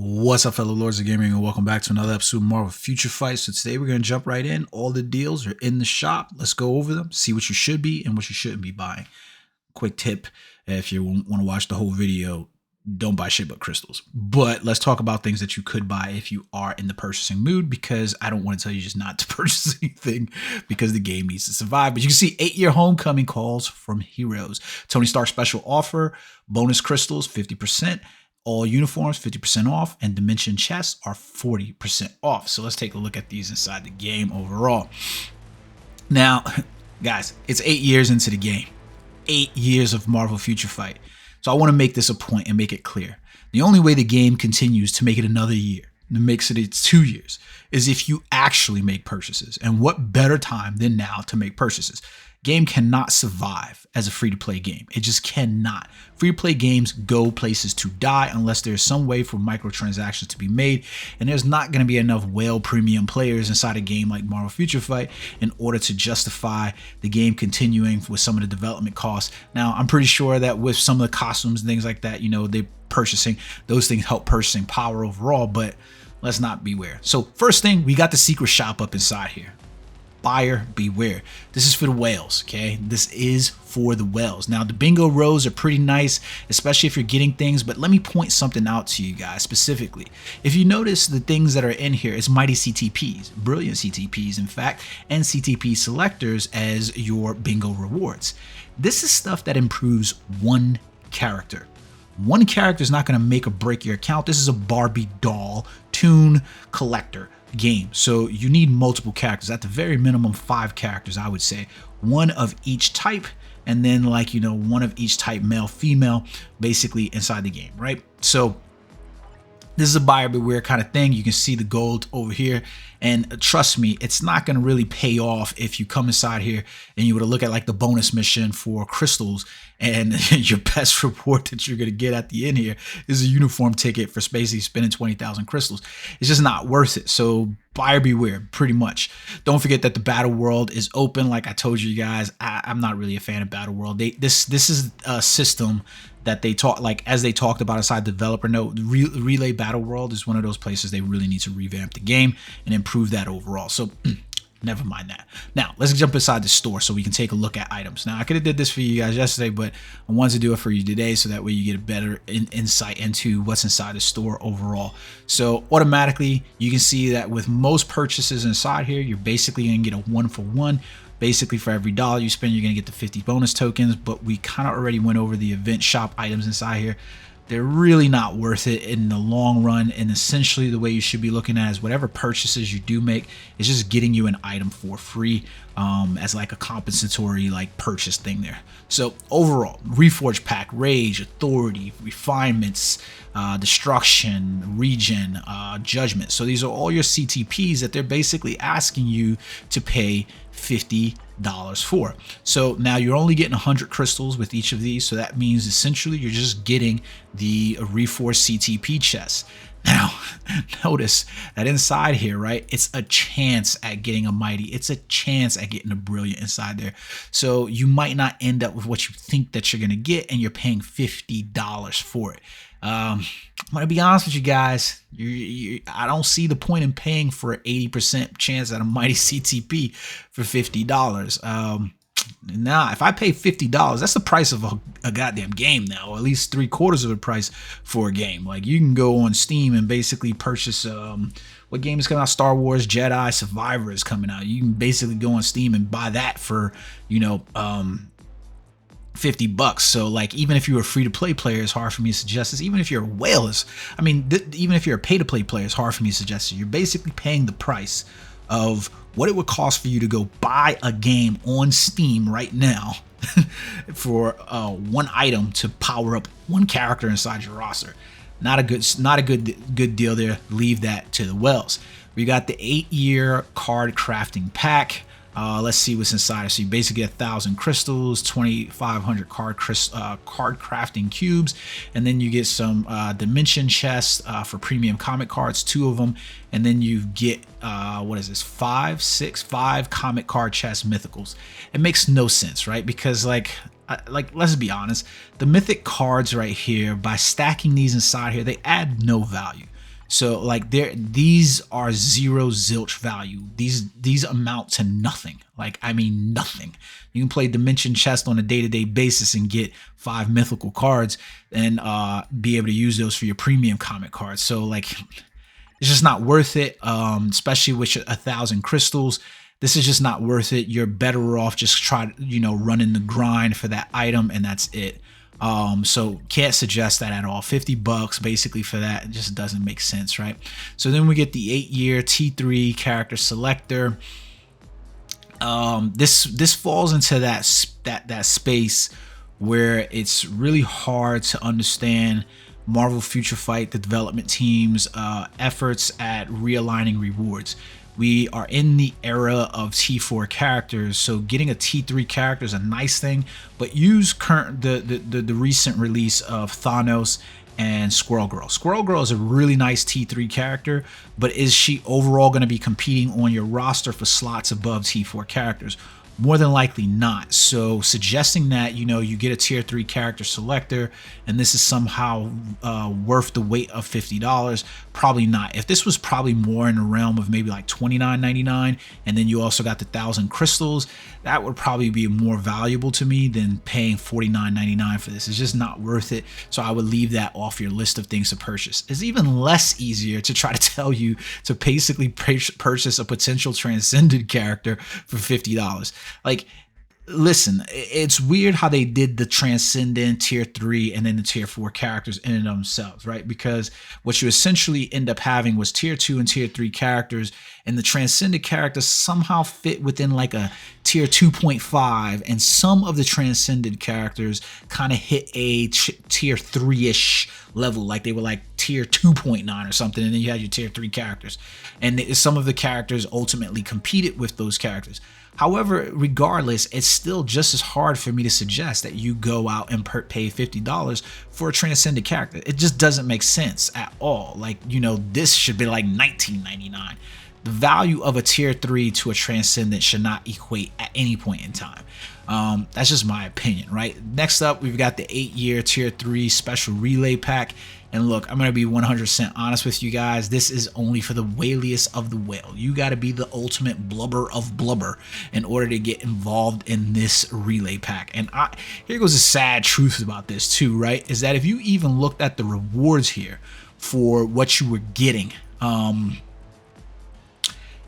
What's up, fellow lords of gaming, and welcome back to another episode of Marvel Future Fight. So today we're going to jump right in. All the deals are in the shop. Let's go over them, see what you should be and what you shouldn't be buying. Quick tip, if you want to watch the whole video, don't buy shit but crystals. But let's talk about things that you could buy if you are in the purchasing mood, because I don't want to tell you just not to purchase anything because the game needs to survive. But you can see 8-year homecoming calls from heroes. Tony Stark special offer, bonus crystals 50%. All uniforms 50% off, and dimension chests are 40% off. So let's take a look at these inside the game overall. Now, guys, it's 8 years into the game. 8 years of Marvel Future Fight. So I want to make this a point and make it clear. The only way the game continues to make it another year, and makes it 2 years, is if you actually make purchases. And what better time than now to make purchases? Game cannot survive as a free-to-play game. It just cannot. Free-to-play games go places to die unless there's some way for microtransactions to be made, and there's not going to be enough whale premium players inside a game like Marvel Future Fight in order to justify the game continuing with some of the development costs. Now, I'm pretty sure that with some of the costumes and things like that, you know, those things help purchasing power overall, but let's not beware. So first thing, we got the secret shop up inside here. Buyer beware. This is for the whales, okay? This is for the whales. Now, the bingo rows are pretty nice, especially if you're getting things, but let me point something out to you guys specifically. If you notice the things that are in here, it's mighty CTPs, brilliant CTPs, in fact, and CTP selectors as your bingo rewards. This is stuff that improves one character. One character is not going to make or break your account. This is a Barbie doll toon collector game, so you need multiple characters, at the very minimum 5 characters, I would say, one of each type, and then, like, you know, one of each type, male, female, basically inside the game, right? So this is a buyer beware kind of thing. You can see the gold over here, and trust me, it's not going to really pay off if you come inside here and you were to look at like the bonus mission for crystals, and your best reward that you're going to get at the end here is a uniform ticket for basically spending 20,000 crystals. It's just not worth it. So buyer beware, pretty much. Don't forget that the battle world is open. Like I told you guys, I'm not really a fan of battle world. This is a system that they talk, like, as they talked about inside the developer note, Relay Battle World is one of those places they really need to revamp the game and improve that overall. So never mind that. Now let's jump inside the store so we can take a look at items. Now I could have did this for you guys yesterday, but I wanted to do it for you today so that way you get a better insight into what's inside the store overall. So automatically you can see that with most purchases inside here, you're basically going to get a 1-for-1. Basically, for every dollar you spend, you're going to get the 50 bonus tokens, but we kind of already went over the event shop items inside here. They're really not worth it in the long run, and essentially the way you should be looking at is whatever purchases you do make is just getting you an item for free as like a compensatory like purchase thing there. So overall, Reforged Pack, Rage, Authority, Refinements, Destruction, Regen, Judgment. So these are all your CTPs that they're basically asking you to pay $50 for. So now you're only getting 100 crystals with each of these, so that means essentially you're just getting the Reforged CTP chest. Now notice that inside here, right, it's a chance at getting a mighty, it's a chance at getting a brilliant inside there. So you might not end up with what you think that you're gonna get, and you're paying $50 for it. I'm gonna be honest with you guys, I don't see the point in paying for an 80% chance at a mighty CTP for $50. Now, if I pay $50, that's the price of a goddamn game now, or at least 3/4 of the price for a game. Like, you can go on Steam and basically purchase what game is coming out? Star Wars Jedi Survivor is coming out. You can basically go on Steam and buy that for, you know, $50. So like, even if you're a free-to-play player, it's hard for me to suggest this. Even if you're a whale, I mean, even if you're a pay-to-play player, it's hard for me to suggest it. You're basically paying the price of what it would cost for you to go buy a game on Steam right now for one item to power up one character inside your roster. Not a good deal there. Leave that to the whales. We got the 8-year card crafting pack. Let's see what's inside. So you basically get 1,000 crystals, 2,500 card crafting cubes, and then you get some dimension chests for premium comic cards, 2 of them, and then you get what is this, 5 comic card chest mythicals. It makes no sense, right? Because like let's be honest, the mythic cards right here, by stacking these inside here, they add no value. So like these are zero zilch value. These amount to nothing. Like, I mean, nothing. You can play Dimension Chest on a day-to-day basis and get 5 mythical cards and be able to use those for your premium comic cards. So like, it's just not worth it, especially with 1,000 crystals. This is just not worth it. You're better off just running the grind for that item, and that's it. So can't suggest that at all. $50 basically for that. It just doesn't make sense, right? So then we get the 8-year T3 character selector. This falls into that space where it's really hard to understand Marvel Future Fight, the development team's efforts at realigning rewards. We are in the era of T4 characters, so getting a T3 character is a nice thing, but use the recent release of Thanos and Squirrel Girl. Squirrel Girl is a really nice T3 character, but is she overall going to be competing on your roster for slots above T4 characters? More than likely not. So suggesting that, you get a tier 3 character selector and this is somehow worth the weight of $50, probably not. If this was probably more in the realm of maybe like $29.99 and then you also got the 1,000 crystals, that would probably be more valuable to me than paying $49.99 for this. It's just not worth it. So I would leave that off your list of things to purchase. It's even less easier to try to tell you to basically purchase a potential transcended character for $50. Like, listen, it's weird how they did the transcendent tier 3 and then the tier 4 characters in and of themselves, right? Because what you essentially end up having was tier 2 and tier 3 characters, and the transcendent characters somehow fit within like a tier 2.5, and some of the transcended characters kind of hit a tier 3-ish level, like they were like tier 2.9 or something, and then you had your tier 3 characters, and some of the characters ultimately competed with those characters. However, regardless, it's still just as hard for me to suggest that you go out and pay $50 for a transcendent character. It just doesn't make sense at all. Like, this should be like $19.99. The value of a tier 3 to a transcendent should not equate at any point in time. That's just my opinion, right? Next up, we've got the 8-year tier 3 special relay pack. And look, I'm going to be 100% honest with you guys. This is only for the whaliest of the whale. You got to be the ultimate blubber of blubber in order to get involved in this relay pack. And here goes the sad truth about this too, right? Is that if you even looked at the rewards here for what you were getting,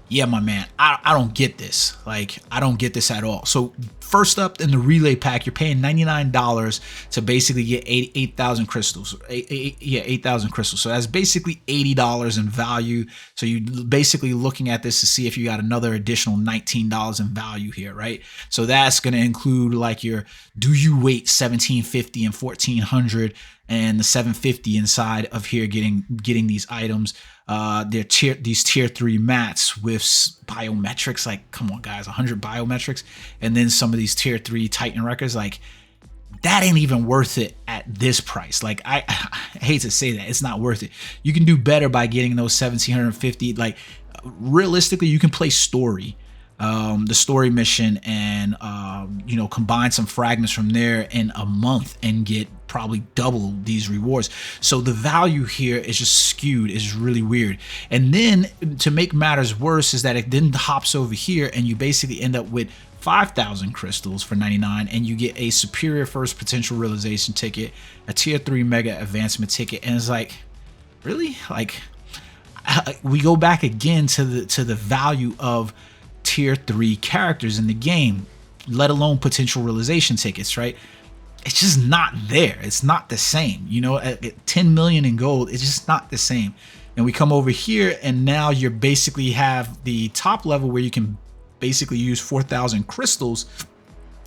yeah, my man, I don't get this. Like, I don't get this at all. So first up in the relay pack, you're paying $99 to basically get 8,000 crystals. 8,000 crystals. So that's basically $80 in value. So you're basically looking at this to see if you got another additional $19 in value here, right? So that's going to include like your do you wait 1,750 and 1,400 and the 750 inside of here getting these items. These tier 3 mats with biometrics, like, come on guys, 100 biometrics, and then some of these tier 3 Titan records, like, that ain't even worth it at this price. Like, I hate to say that, it's not worth it. You can do better by getting those 1,750. Like, realistically, you can play story, the story mission, and combine some fragments from there in a month and get probably double these rewards. So the value here is just skewed, is really weird. And then to make matters worse is that it then hops over here and you basically end up with 5,000 crystals for $99, and you get a superior first potential realization ticket, a tier 3 mega advancement ticket, and it's like, really? Like, we go back again to the value of tier 3 characters in the game, let alone potential realization tickets, right? It's just not there. It's not the same. At 10 million in gold, it's just not the same. And we come over here, and now you're basically have the top level where you can basically use 4,000 crystals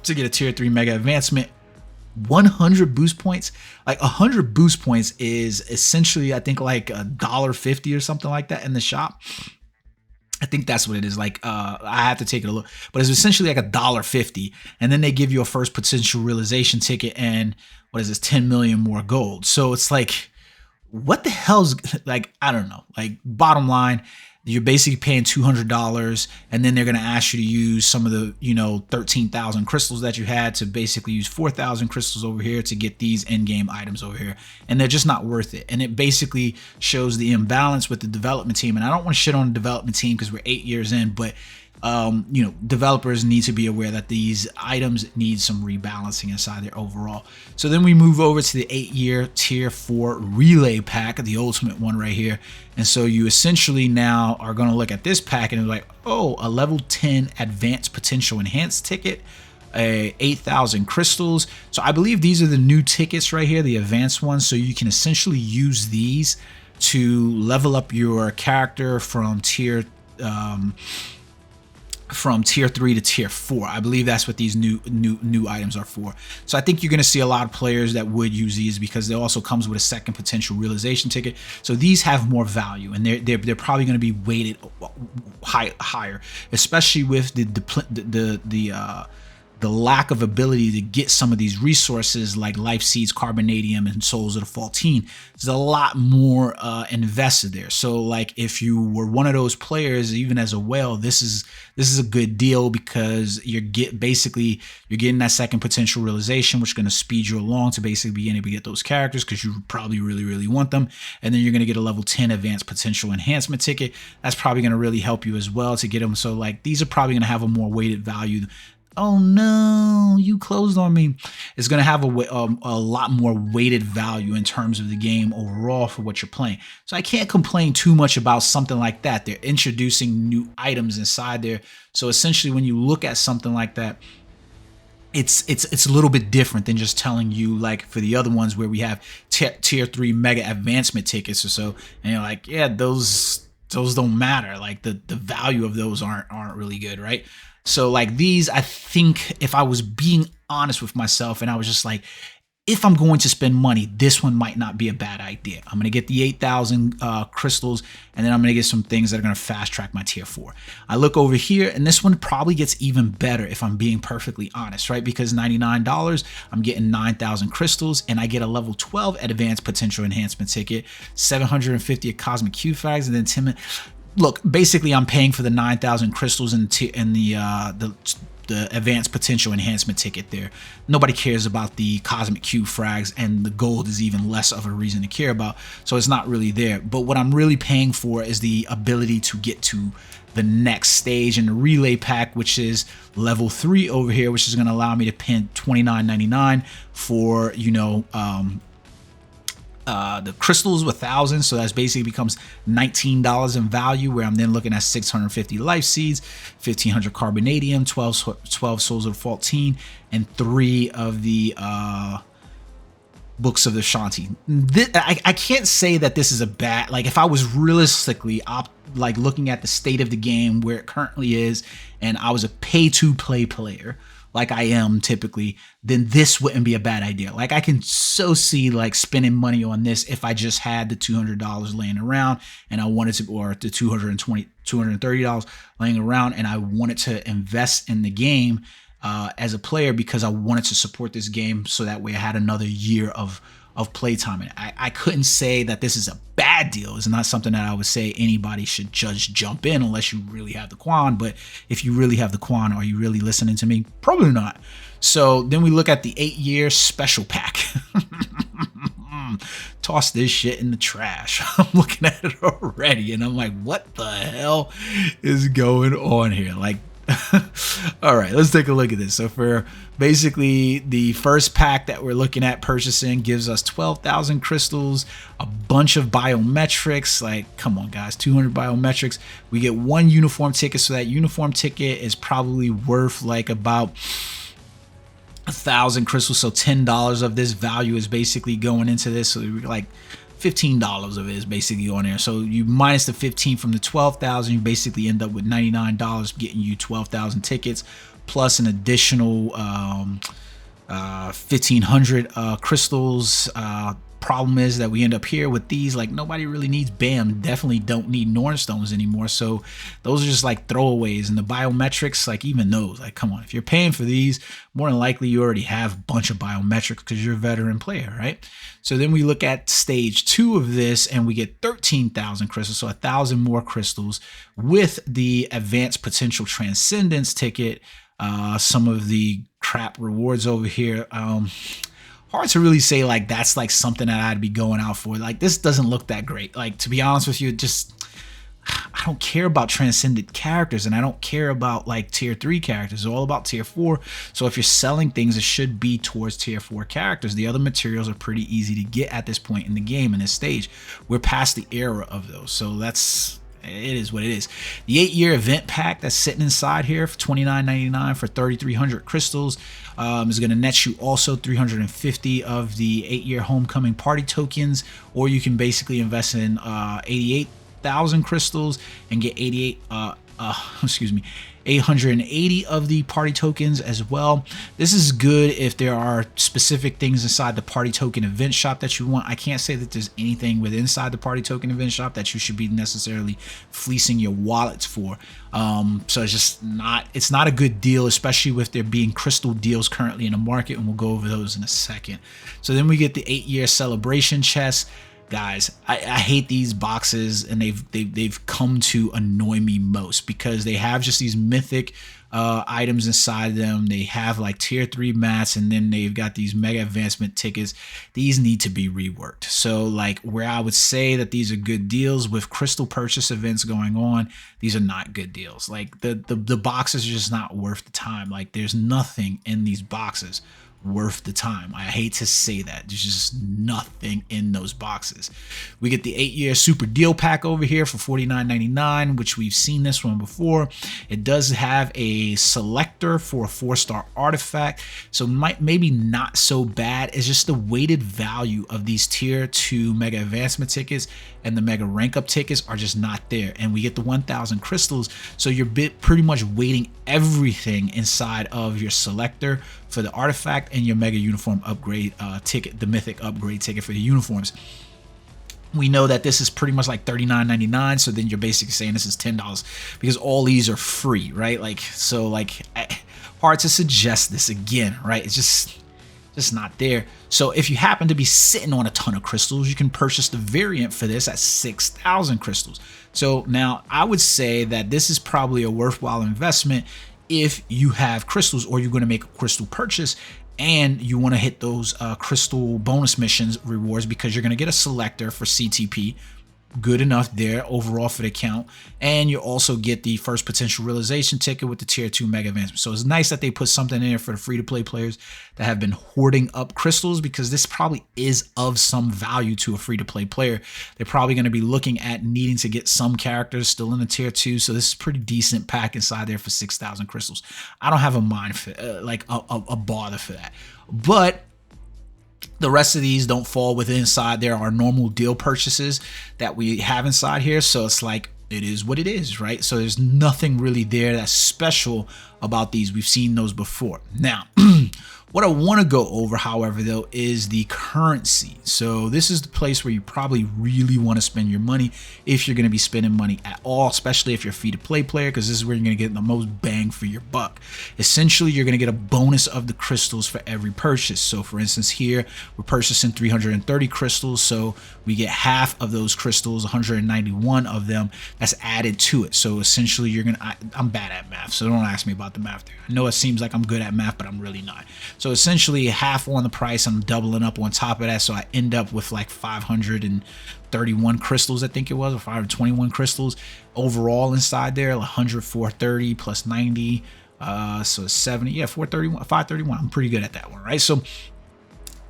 to get a tier 3 mega advancement, 100 boost points. Like 100 boost points is essentially, I think, like $1.50 or something like that in the shop. I think that's what it is. Like, I have to take a look, but it's essentially like $1.50, and then they give you a first potential realization ticket and what is this, 10 million more gold. So it's like, what the hell's, like, I don't know. Like, bottom line, You're basically paying $200, and then they're going to ask you to use some of the 13,000 crystals that you had to basically use 4,000 crystals over here to get these in-game items over here, and they're just not worth it. And it basically shows the imbalance with the development team. And I don't want to shit on the development team because we're 8 years in, but developers need to be aware that these items need some rebalancing inside their overall. So then we move over to the 8-year tier 4 relay pack, the ultimate one right here. And so you essentially now are going to look at this pack and be like, oh, a level 10 advanced potential enhanced ticket, 8,000 crystals. So I believe these are the new tickets right here, the advanced ones. So you can essentially use these to level up your character from tier 3 to tier 4. I believe that's what these new items are for. So I think you're going to see a lot of players that would use these because they also comes with a second potential realization ticket. So these have more value, and they're probably going to be weighted higher, especially with the lack of ability to get some of these resources like life seeds, carbonadium, and souls of the Faultine. There's a lot more invested there. So like if you were one of those players, even as a whale, this is a good deal because you're getting that second potential realization, which is going to speed you along to basically being able to get those characters because you probably really want them. And then you're going to get a level 10 advanced potential enhancement ticket. That's probably going to really help you as well to get them. So like these are probably going to have a more weighted value. Oh no, you closed on me. It's going to have a lot more weighted value in terms of the game overall for what you're playing. So I can't complain too much about something like that. They're introducing new items inside there. So essentially when you look at something like that, it's a little bit different than just telling you like for the other ones where we have tier 3 mega advancement tickets or so. And you're like, yeah, those don't matter. Like the value of those aren't really good, right? So like these, I think if I was being honest with myself and I was just like, if I'm going to spend money, this one might not be a bad idea. I'm going to get the 8,000 crystals, and then I'm going to get some things that are going to fast track my tier 4. I look over here, and this one probably gets even better if I'm being perfectly honest, right? Because $99, I'm getting 9,000 crystals, and I get a level 12 advanced potential enhancement ticket, 750 of cosmic Q frags, and then 10. Look, basically, I'm paying for the 9,000 crystals and the advanced potential enhancement ticket there. Nobody cares about the cosmic Q frags, and the gold is even less of a reason to care about. So it's not really there. But what I'm really paying for is the ability to get to the next stage in the relay pack, which is level 3 over here, which is going to allow me to pay $29.99 for, the crystals with 1,000, so that's basically becomes $19 in value, where I'm then looking at 650 life seeds, 1,500 carbonadium, 12 souls of the Faultine, and 3 of the books of the Shanti. I can't say that this is a bad, like if I was realistically like looking at the state of the game where it currently is, and I was a pay-to-play player like I am typically, then this wouldn't be a bad idea. Like I can so see like spending money on this if I just had the $200 laying around and I wanted to, or the $230 laying around, and I wanted to invest in the game as a player because I wanted to support this game so that way I had another year of playtime. And I couldn't say that this is a bad deal. It's not something that I would say anybody should just jump in unless you really have the quan. But if you really have the quan, are you really listening to me? Probably not. So then we look at the 8-year special pack. Toss this shit in the trash. I'm looking at it already and I'm like, what the hell is going on here? Like, all right, let's take a look at this. So for basically the first pack that we're looking at purchasing gives us 12,000 crystals, a bunch of biometrics. Like, come on guys, 200 biometrics. We get 1 uniform ticket, so that uniform ticket is probably worth like about 1,000 crystals. So $10 of this value is basically going into this. So like $15 of it is basically on there. So you minus the 15 from the 12,000, you basically end up with $99, getting you 12,000 tickets plus an additional 1,500 crystals, problem is that we end up here with these, like nobody really needs BAM, definitely don't need Norn Stones anymore. So those are just like throwaways. And the biometrics, like even those, like come on, if you're paying for these, more than likely you already have a bunch of biometrics because you're a veteran player, right? So then we look at stage 2 of this and we get 13,000 crystals, so 1,000 more crystals with the advanced potential transcendence ticket. Some of the crap rewards over here. Hard to really say like that's like something that I'd be going out for. Like this doesn't look that great. Like to be honest with you, I don't care about transcendent characters and I don't care about like tier 3 characters. It's all about tier 4. So if you're selling things, it should be towards tier 4 characters. The other materials are pretty easy to get at this point in the game, in this stage. We're past the era of those. So it is what it is. The 8-year event pack that's sitting inside here for $29.99 for 3,300 crystals is going to net you also 350 of the 8-year homecoming party tokens, or you can basically invest in 88,000 crystals and get 880 of the party tokens as well. This is good if there are specific things inside the party token event shop that you want. I can't say that there's anything within inside the party token event shop that you should be necessarily fleecing your wallets for. So it's not a good deal, especially with there being crystal deals currently in the market, and we'll go over those in a second. So then we get the 8-year celebration chest. Guys, I hate these boxes, and they've come to annoy me most because they have just these mythic items inside them. They have like tier 3 mats, and then they've got these mega advancement tickets. These need to be reworked. So like where I would say that these are good deals with crystal purchase events going on, these are not good deals. Like the boxes are just not worth the time. Like there's nothing in these boxes worth the time. I hate to say that. There's just nothing in those boxes. We get the 8-year super deal pack over here for $49.99, which we've seen this one before. It does have a selector for a 4-star artifact, so maybe not so bad. It's just the weighted value of these tier 2 mega advancement tickets and the mega rank up tickets are just not there. And we get the 1,000 crystals, so you're pretty much weighting everything inside of your selector for the artifact and your mega uniform upgrade ticket, the mythic upgrade ticket for the uniforms. We know that this is pretty much like $39.99, so then you're basically saying this is $10 because all these are free, right? Like, so like hard to suggest this again, right? It's just not there. So if you happen to be sitting on a ton of crystals, you can purchase the variant for this at 6,000 crystals. So now I would say that this is probably a worthwhile investment if you have crystals, or you're going to make a crystal purchase and you want to hit those crystal bonus missions rewards, because you're going to get a selector for CTP. Good enough there overall for the count, and you also get the first potential realization ticket with the tier 2 mega advancement. So it's nice that they put something in there for the free-to-play players that have been hoarding up crystals, because this probably is of some value to a free-to-play player. They're probably going to be looking at needing to get some characters still in the tier 2, so this is a pretty decent pack inside there for 6,000 crystals. I don't have a mind for like a bother for that, but the rest of these don't fall within inside. There are normal deal purchases that we have inside here. So it's like, it is what it is, right? So there's nothing really there that's special about these. We've seen those before. Now, what I want to go over, however, though, is the currency. So this is the place where you probably really want to spend your money if you're going to be spending money at all, especially if you're a free-to-play player, because this is where you're going to get the most bang for your buck. Essentially, you're going to get a bonus of the crystals for every purchase. So for instance, here we're purchasing 330 crystals, so we get half of those crystals, 191 of them, that's added to it. So essentially, I'm bad at math, so don't ask me about the math there. I know it seems like I'm good at math, but I'm really not. So essentially half on the price, I'm doubling up on top of that, so I end up with like 531 crystals, I think it was, or 521 crystals overall inside there. 104.30 plus 90, so it's 70, yeah, 531. I'm pretty good at that one, right? So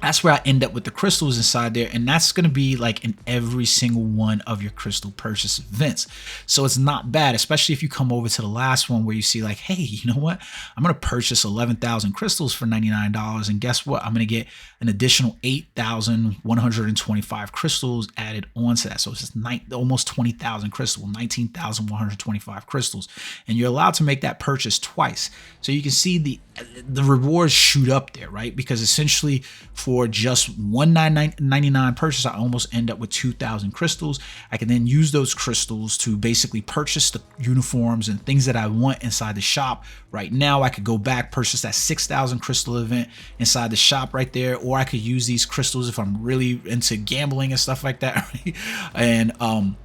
that's where I end up with the crystals inside there, and that's going to be like in every single one of your crystal purchase events. So it's not bad, especially if you come over to the last one where you see like, hey, you know what? I'm going to purchase 11,000 crystals for $99, and guess what? I'm going to get an additional 8,125 crystals added onto that. So it's just almost 20,000 crystals, 19,125 crystals, and you're allowed to make that purchase twice. So you can see the rewards shoot up there, right? Because essentially for for just $199 purchase, I almost end up with 2,000 crystals. I can then use those crystals to basically purchase the uniforms and things that I want inside the shop. Right now, I could go back, purchase that 6,000 crystal event inside the shop right there, or I could use these crystals if I'm really into gambling and stuff like that, right? And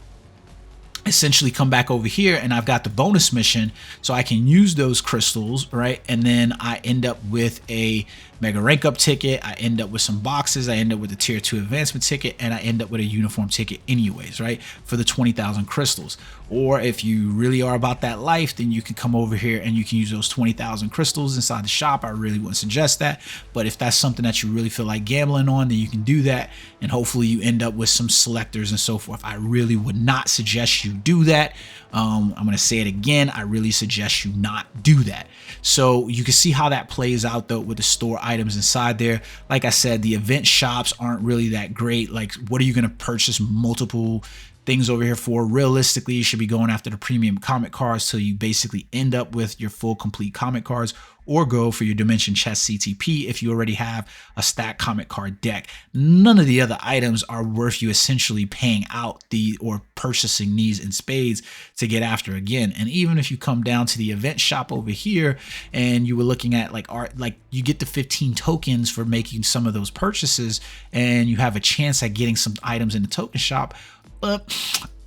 essentially come back over here, and I've got the bonus mission, so I can use those crystals, right? And then I end up with a mega rank up ticket, I end up with some boxes, I end up with a tier 2 advancement ticket, and I end up with a uniform ticket anyways, right? For the 20,000 crystals. Or if you really are about that life, then you can come over here and you can use those 20,000 crystals inside the shop. I really wouldn't suggest that, but if that's something that you really feel like gambling on, then you can do that, and hopefully you end up with some selectors and so forth. I really would not suggest you do that. I'm going to say it again. I really suggest you not do that. So you can see how that plays out though with the store items inside there. Like I said, the event shops aren't really that great. Like, what are you going to purchase multiple things over here for? Realistically, you should be going after the premium comic cards till you basically end up with your full complete comic cards, or go for your Dimension Chest CTP if you already have a stacked comic card deck. None of the other items are worth you essentially paying out or purchasing these in spades to get after again. And even if you come down to the event shop over here and you were looking at like you get the 15 tokens for making some of those purchases, and you have a chance at getting some items in the token shop. But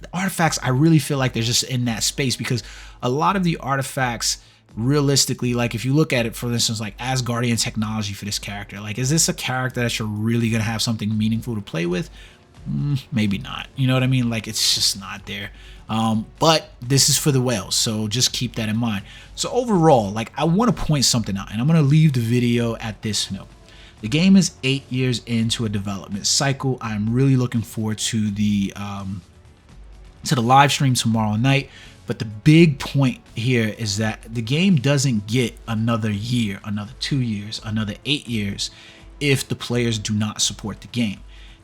the artifacts, I really feel like they're just in that space, because a lot of the artifacts, realistically, like if you look at it, for instance, like Asgardian technology for this character, like, is this a character that you're really gonna have something meaningful to play with? Maybe not. You know what I mean? Like, it's just not there. But this is for the whales, so just keep that in mind. So overall, like, I want to point something out, and I'm gonna leave the video at this note. The game is 8 years into a development cycle. I'm really looking forward to the live stream tomorrow night. But the big point here is that the game doesn't get another year, another 2 years, another 8 years if the players do not support the game.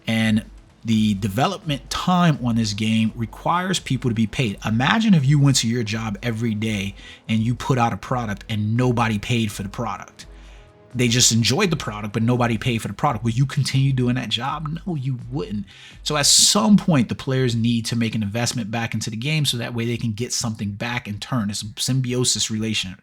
And the development time on this game requires people to be paid. Imagine if you went to your job every day and you put out a product and nobody paid for the product. They just enjoyed the product, but nobody paid for the product. Would you continue doing that job? No, you wouldn't. So at some point, the players need to make an investment back into the game, so that way they can get something back in turn. It's a symbiosis relationship,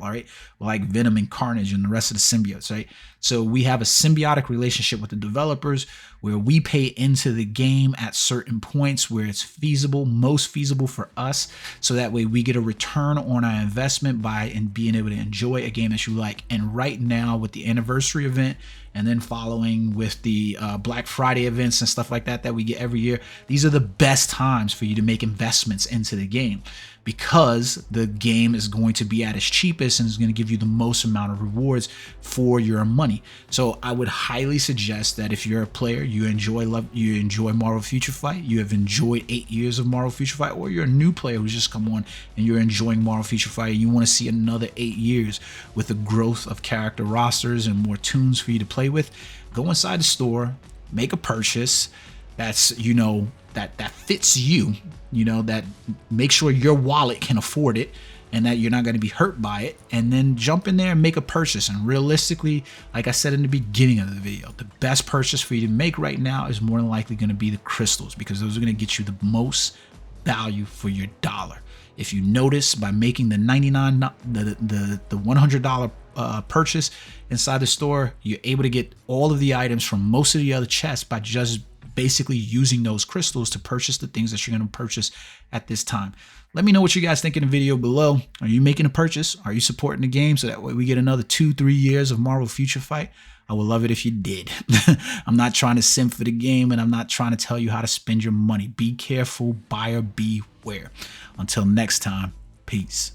all right? Like Venom and Carnage and the rest of the symbiotes, right? So we have a symbiotic relationship with the developers, where we pay into the game at certain points where it's feasible, most feasible for us, so that way we get a return on our investment by being able to enjoy a game that you like. And right now, with the anniversary event, and then following with the Black Friday events and stuff like that we get every year, these are the best times for you to make investments into the game, because the game is going to be at its cheapest and is going to give you the most amount of rewards for your money. So I would highly suggest that if you're a player, you enjoy Marvel Future Fight, you have enjoyed 8 years of Marvel Future Fight, or you're a new player who's just come on and you're enjoying Marvel Future Fight and you want to see another 8 years with the growth of character rosters and more tunes for you to play with, go inside the store, make a purchase that's, you know, that fits you, you know, that make sure your wallet can afford it and that you're not going to be hurt by it, and then jump in there and make a purchase. And realistically, like I said in the beginning of the video, the best purchase for you to make right now is more than likely going to be the crystals, because those are going to get you the most value for your dollar. If you notice, by making the $100 purchase inside the store, you're able to get all of the items from most of the other chests by just basically using those crystals to purchase the things that you're going to purchase at this time. Let me know what you guys think in the video below. Are you making a purchase? Are you supporting the game so that way we get another 2-3 years of Marvel Future Fight? I would love it if you did. I'm not trying to simp for the game, and I'm not trying to tell you how to spend your money. Be careful, buyer beware. Until next time, peace.